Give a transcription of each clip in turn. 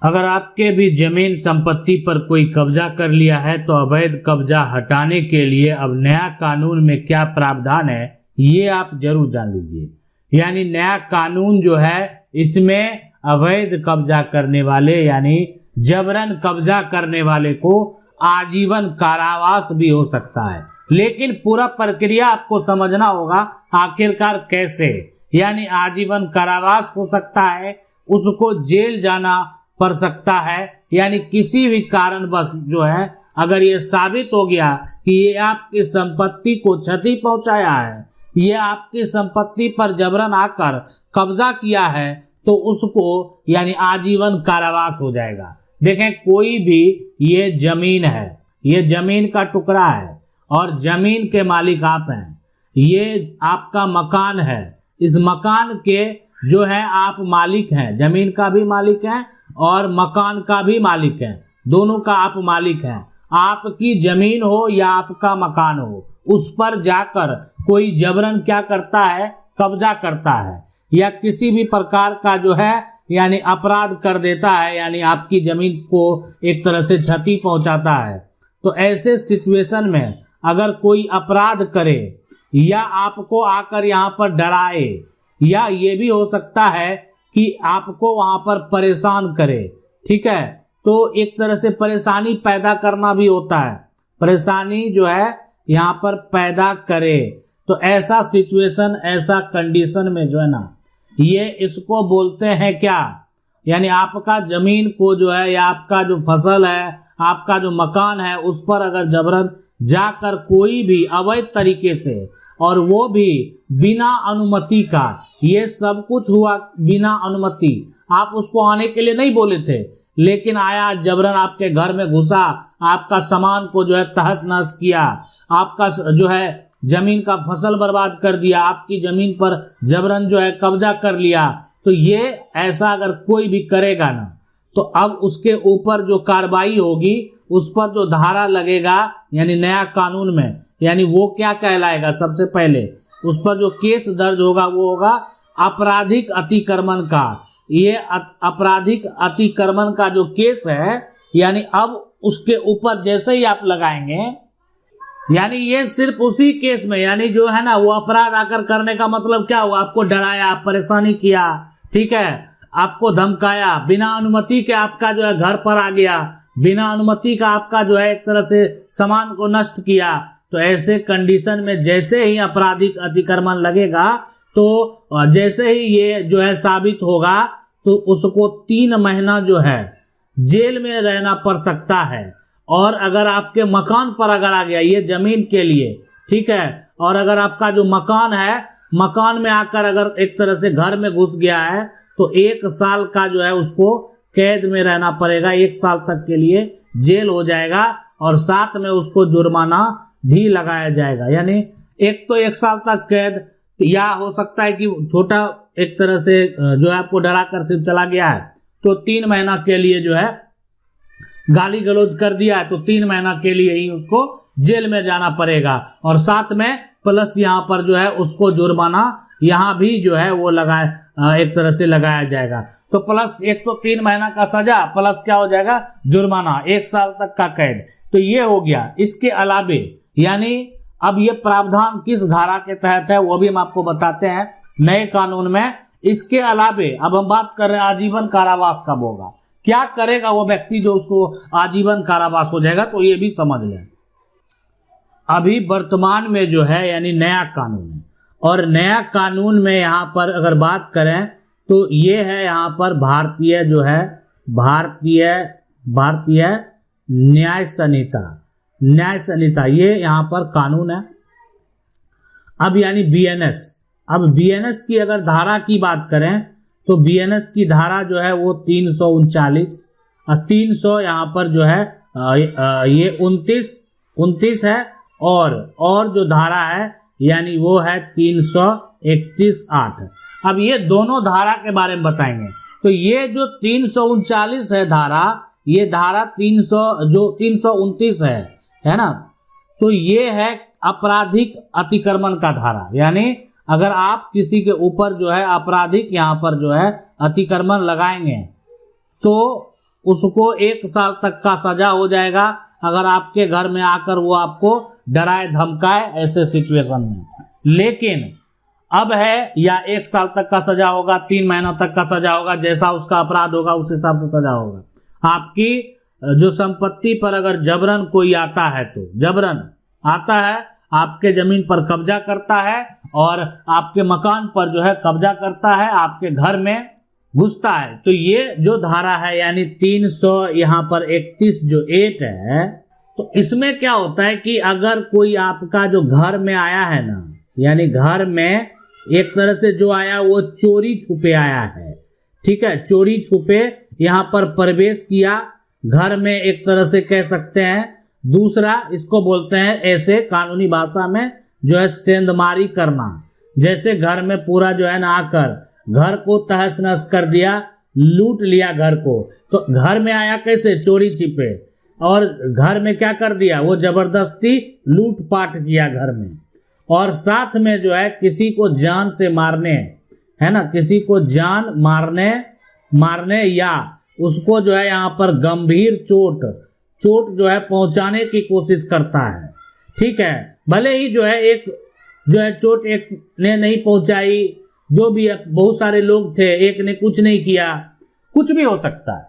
अगर आपके भी जमीन संपत्ति पर कोई कब्जा कर लिया है तो अवैध कब्जा हटाने के लिए अब नया कानून में क्या प्रावधान है ये आप जरूर जान लीजिए। यानी नया कानून जो है इसमें अवैध कब्जा करने वाले यानी जबरन कब्जा करने वाले को आजीवन कारावास भी हो सकता है। लेकिन पूरा प्रक्रिया आपको समझना होगा आखिरकार कैसे। यानी आजीवन कारावास हो सकता है, उसको जेल जाना पड़ सकता है। यानी किसी भी कारणवश जो है अगर ये साबित हो गया कि ये आपकी संपत्ति को क्षति पहुंचाया है, ये आपकी संपत्ति पर जबरन आकर कब्जा किया है, तो उसको यानी आजीवन कारावास हो जाएगा। देखें, कोई भी ये जमीन है, ये जमीन का टुकड़ा है और जमीन के मालिक आप हैं, ये आपका मकान है, इस मकान के जो है आप मालिक हैं, जमीन का भी मालिक हैं और मकान का भी मालिक हैं, दोनों का आप मालिक हैं। आपकी जमीन हो या आपका मकान हो, उस पर जाकर कोई जबरन क्या करता है, कब्जा करता है या किसी भी प्रकार का जो है यानी अपराध कर देता है, यानी आपकी जमीन को एक तरह से क्षति पहुंचाता है। तो ऐसे सिचुएशन में अगर कोई अपराध करे या आपको आकर यहाँ पर डराए, या ये भी हो सकता है कि आपको वहां पर परेशान करे, ठीक है, तो एक तरह से परेशानी पैदा करना भी होता है, परेशानी जो है यहाँ पर पैदा करे, तो ऐसा सिचुएशन, ऐसा कंडीशन में जो है ना, ये इसको बोलते हैं क्या, यानी आपका जमीन को जो है या आपका जो फसल है, आपका जो मकान है, उस पर अगर जबरन जाकर कोई भी अवैध तरीके से, और वो भी बिना अनुमति का, ये सब कुछ हुआ बिना अनुमति, आप उसको आने के लिए नहीं बोले थे, लेकिन आया जबरन आपके घर में घुसा, आपका सामान को जो है तहस नहस किया, आपका जो है जमीन का फसल बर्बाद कर दिया, आपकी जमीन पर जबरन जो है कब्जा कर लिया, तो ये ऐसा अगर कोई भी करेगा ना, तो अब उसके ऊपर जो कार्रवाई होगी, उस पर जो धारा लगेगा यानी नया कानून में, यानी वो क्या कहलाएगा, सबसे पहले उस पर जो केस दर्ज होगा वो होगा आपराधिक अतिक्रमण का। ये आपराधिक अतिक्रमण का जो केस है, यानी अब उसके ऊपर जैसे ही आप लगाएंगे, यानी ये सिर्फ उसी केस में, यानी जो है ना वो अपराध आकर करने का मतलब क्या हुआ, आपको डराया, परेशानी किया, ठीक है, आपको धमकाया, बिना अनुमति के आपका जो है घर पर आ गया, बिना अनुमति का आपका जो है एक तरह से सामान को नष्ट किया, तो ऐसे कंडीशन में जैसे ही आपराधिक अतिक्रमण लगेगा, तो जैसे ही ये जो है साबित होगा, तो उसको 3 महीना जो है जेल में रहना पड़ सकता है। और अगर आपके मकान पर अगर आ गया ये जमीन के लिए, ठीक है, और अगर आपका जो मकान है, मकान में आकर अगर एक तरह से घर में घुस गया है, तो 1 साल का जो है उसको कैद में रहना पड़ेगा, 1 साल तक के लिए जेल हो जाएगा, और साथ में उसको जुर्माना भी लगाया जाएगा। यानी एक तो 1 साल तक कैद, या हो सकता है कि छोटा एक तरह से जो है आपको डरा कर सिर्फ चला गया है, तो 3 महीना के लिए जो है गाली गलौज कर दिया है, तो 3 महीना के लिए ही उसको जेल में जाना पड़ेगा, और साथ में प्लस यहाँ पर जो है उसको जुर्माना यहाँ भी जो है वो लगाए एक तरह से लगाया जाएगा। तो प्लस एक तो 3 महीना का सजा, प्लस क्या हो जाएगा, जुर्माना, 1 साल तक का कैद। तो ये हो गया। इसके अलावे यानी अब ये प्रावधान किस धारा के तहत है वो भी हम आपको बताते हैं नए कानून में। इसके अलावे अब हम बात कर रहे हैं आजीवन कारावास कब होगा, क्या करेगा वो व्यक्ति जो उसको आजीवन कारावास हो जाएगा, तो ये भी समझ लें। अभी वर्तमान में जो है यानी नया कानून है, और नया कानून में यहाँ पर अगर बात करें तो ये है यहाँ पर भारतीय जो है भारतीय न्याय संहिता, ये यहाँ पर कानून है। अब यानी बीएनएस, अब बीएनएस की अगर धारा की बात करें तो बीएनएस की धारा जो है वो 339, 300 यहाँ पर जो है ये 29 है, और जो धारा है यानी वो है 331(8). अब ये दोनों धारा के बारे में बताएंगे। तो ये जो 339 है धारा, ये धारा 329 है ना, तो ये है आपराधिक अतिक्रमण का धारा। यानी अगर आप किसी के ऊपर जो है आपराधिक यहाँ पर जो है अतिक्रमण लगाएंगे तो उसको 1 साल तक का सजा हो जाएगा अगर आपके घर में आकर वो आपको डराए धमकाए ऐसे सिचुएशन में। लेकिन अब है या 1 साल तक का सजा होगा, 3 महीनों तक का सजा होगा, जैसा उसका अपराध होगा उस हिसाब से सजा होगा। आपकी जो संपत्ति पर अगर जबरन कोई आता है, तो जबरन आता है, आपके जमीन पर कब्जा करता है और आपके मकान पर जो है कब्जा करता है, आपके घर में घुसता है, तो ये जो धारा है यानी 300 यहाँ पर 31 जो 8 है, तो इसमें क्या होता है कि अगर कोई आपका जो घर में आया है ना, यानी घर में एक तरह से जो आया वो चोरी छुपे आया है, ठीक है, चोरी छुपे यहाँ पर प्रवेश किया घर में, एक तरह से कह सकते हैं। दूसरा इसको बोलते हैं ऐसे कानूनी भाषा में जो है सेंधमारी करना, जैसे घर में पूरा जो है ना आकर घर को तहस नहस कर दिया, लूट लिया घर को। तो घर में आया कैसे, चोरी छिपे, और घर में क्या कर दिया, वो जबरदस्ती लूटपाट किया घर में, और साथ में जो है किसी को जान से मारने, है ना, किसी को जान मारने या उसको जो है यहाँ पर गंभीर चोट जो है पहुंचाने की कोशिश करता है, ठीक है। भले ही जो है एक जो है चोट एक ने नहीं पहुंचाई, जो भी है, बहुत सारे लोग थे, एक ने कुछ नहीं किया, कुछ भी हो सकता है।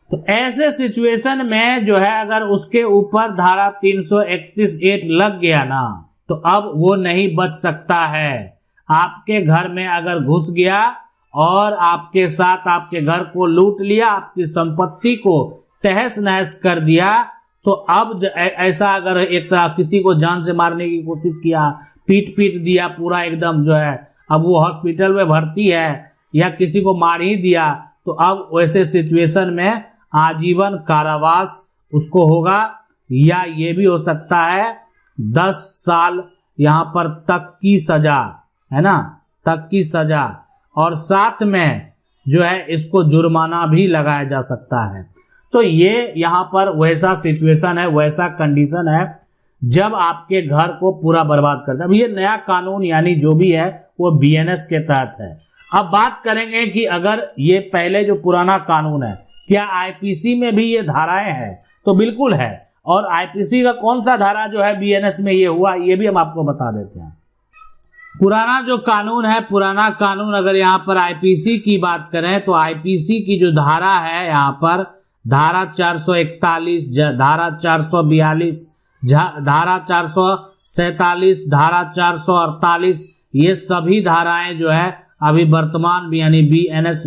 तो ऐसे सिचुएशन में जो है अगर उसके ऊपर धारा 331(8) लग गया ना, तो अब वो नहीं बच सकता है। आपके घर में अगर घुस गया और आपके साथ आपके घर को लूट लिया, आपकी संपत्ति को तहस नहस कर दिया, तो अब ऐसा अगर एक तरह किसी को जान से मारने की कोशिश किया, पीट दिया पूरा एकदम जो है, अब वो हॉस्पिटल में भर्ती है, या किसी को मार ही दिया, तो अब वैसे सिचुएशन में आजीवन कारावास उसको होगा, या ये भी हो सकता है 10 साल यहाँ पर तक की सजा, है ना, तक की सजा, और साथ में जो है इसको जुर्माना भी लगाया जा सकता है। तो ये यहाँ पर वैसा सिचुएशन है, वैसा कंडीशन है जब आपके घर को पूरा बर्बाद कर दे। अब ये नया कानून यानी जो भी है वो बीएनएस के तहत है। अब बात करेंगे कि अगर ये पहले जो पुराना कानून है, क्या आईपीसी में भी ये धाराएं हैं, तो बिल्कुल है। और आईपीसी का कौन सा धारा जो है बीएनएस में ये हुआ, ये भी हम आपको बता देते हैं। पुराना जो कानून है, पुराना कानून अगर यहाँ पर आईपीसी की बात करें तो आईपीसी की जो धारा है यहाँ पर धारा 441, धारा 442, धारा 447, धारा 448, ये सभी धाराएं जो है अभी वर्तमान यानी बीएनएस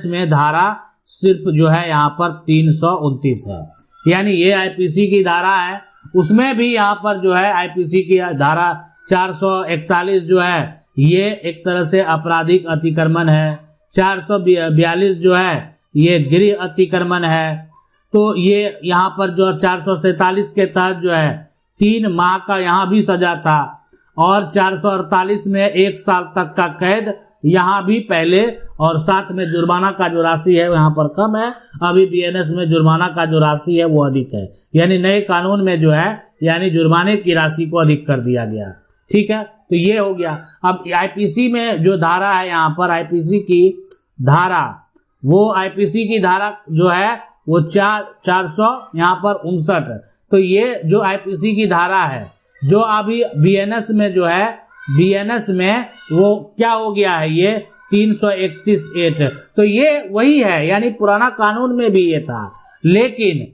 में धारा सिर्फ जो है यहाँ पर 329 है, यानी ये आईपीसी की धारा है। उसमें भी यहाँ पर जो है आईपीसी की धारा 441 जो है ये एक तरह से आपराधिक अतिक्रमण है, 442 जो है ये गृह अतिक्रमण है। तो ये यहाँ पर जो 447 के तहत जो है 3 माह का यहाँ भी सजा था, और 448 में 1 साल तक का कैद यहाँ भी पहले, और साथ में जुर्माना का जो राशि है यहाँ पर कम है, अभी बीएनएस में जुर्माना का जो राशि है वो अधिक है, यानी नए कानून में जो है यानी जुर्माने की राशि को अधिक कर दिया गया, ठीक है। तो ये हो गया। अब आईपीसी में जो धारा है यहाँ पर आईपीसी की धारा, वो आईपीसी की धारा जो है वो 400 यहाँ पर 59, तो ये जो आईपीसी की धारा है जो अभी बीएनएस में जो है, बीएनएस में वो क्या हो गया है, ये 331(8), तो ये वही है, यानी पुराना कानून में भी ये था। लेकिन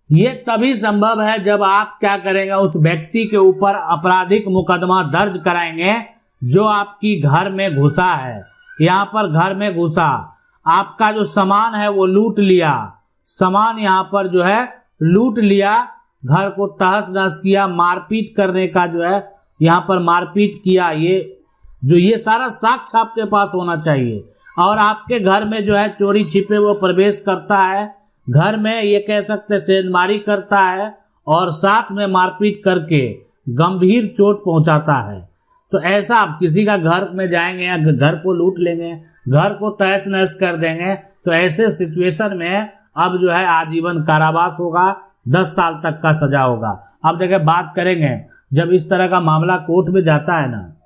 ये तभी संभव है जब आप क्या करेंगे, उस व्यक्ति के ऊपर आपराधिक मुकदमा दर्ज कराएंगे जो आपकी घर में घुसा है। यहाँ पर घर में घुसा, आपका जो सामान है वो लूट लिया, सामान यहाँ पर जो है लूट लिया, घर को तहस नहस किया, मारपीट करने का जो है यहाँ पर मारपीट किया, ये सारा साक्ष्य आपके पास होना चाहिए। और आपके घर में जो है चोरी छिपे वो प्रवेश करता है, घर में ये कह सकते सेंधमारी करता है, और साथ में मारपीट करके गंभीर चोट पहुंचाता है। तो ऐसा आप किसी का घर में जाएंगे या घर को लूट लेंगे, घर को तहस नहस कर देंगे, तो ऐसे सिचुएशन में अब जो है आजीवन कारावास होगा, 10 साल तक का सजा होगा। अब देखिए बात करेंगे जब इस तरह का मामला कोर्ट में जाता है ना,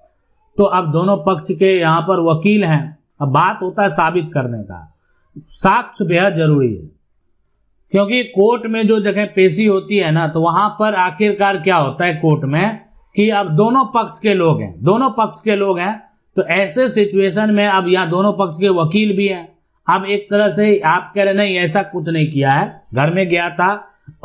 तो अब दोनों पक्ष के यहाँ पर वकील हैं, अब बात होता है साबित करने का। साक्ष्य बेहद जरूरी है, क्योंकि कोर्ट में जो देखें पेशी होती है ना, तो वहां पर आखिरकार क्या होता है कोर्ट में कि अब दोनों पक्ष के लोग हैं, तो ऐसे सिचुएशन में अब यहाँ दोनों पक्ष के वकील भी हैं। अब एक तरह से आप कह रहे नहीं ऐसा कुछ नहीं किया है, घर में गया था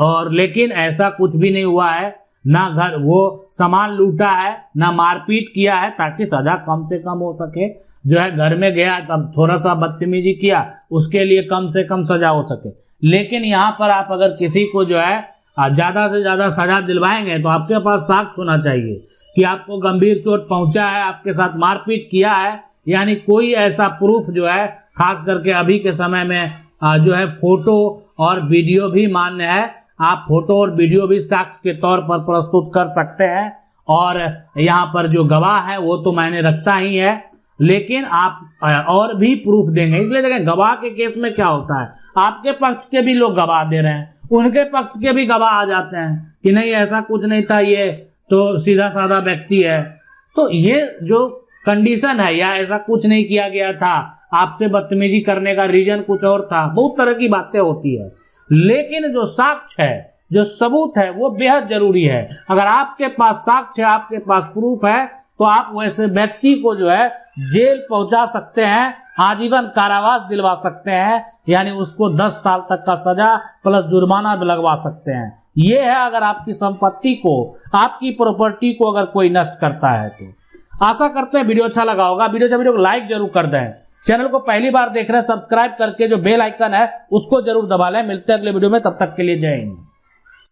और लेकिन ऐसा कुछ भी नहीं हुआ है, ना घर वो सामान लूटा है, ना मारपीट किया है, ताकि सजा कम से कम हो सके। जो है घर में गया तब थोड़ा सा बदतमीजी किया, उसके लिए कम से कम सजा हो सके। लेकिन यहाँ पर आप अगर किसी को जो है ज्यादा से ज्यादा सजा दिलवाएंगे तो आपके पास साक्ष्य होना चाहिए कि आपको गंभीर चोट पहुंचा है, आपके साथ मारपीट किया है, यानी कोई ऐसा प्रूफ जो है, खास करके अभी के समय में जो है फोटो और वीडियो भी मान्य है। आप फोटो और वीडियो भी साक्ष्य के तौर पर प्रस्तुत कर सकते हैं, और यहाँ पर जो गवाह है वो तो मायने रखता ही है, लेकिन आप और भी प्रूफ देंगे। इसलिए देखें गवाह के केस में क्या होता है, आपके पक्ष के भी लोग गवाह दे रहे हैं, उनके पक्ष के भी गवाह आ जाते हैं कि नहीं ऐसा कुछ नहीं था, ये तो सीधा साधा व्यक्ति है। तो ये जो कंडीशन है, या ऐसा कुछ नहीं किया गया था, आपसे बदतमीजी करने का रीजन कुछ और था, बहुत तरह की बातें होती है। लेकिन जो साक्ष्य है, जो सबूत है, वो बेहद जरूरी है। अगर आपके पास साक्ष्य है, आपके पास प्रूफ है, तो आप वैसे व्यक्ति को जो है जेल पहुंचा सकते हैं, आजीवन कारावास दिलवा सकते हैं, यानी उसको 10 साल तक का सजा प्लस जुर्माना भी लगवा सकते हैं। ये है अगर आपकी संपत्ति को, आपकी प्रॉपर्टी को अगर कोई नष्ट करता है तो। आशा करते हैं वीडियो अच्छा लगा होगा। वीडियो को लाइक जरूर कर दें। चैनल को पहली बार देख रहे हैं, सब्सक्राइब करके जो बेल आइकन है उसको जरूर दबा लें। मिलते हैं अगले वीडियो में, तब तक के लिए जय हिंद।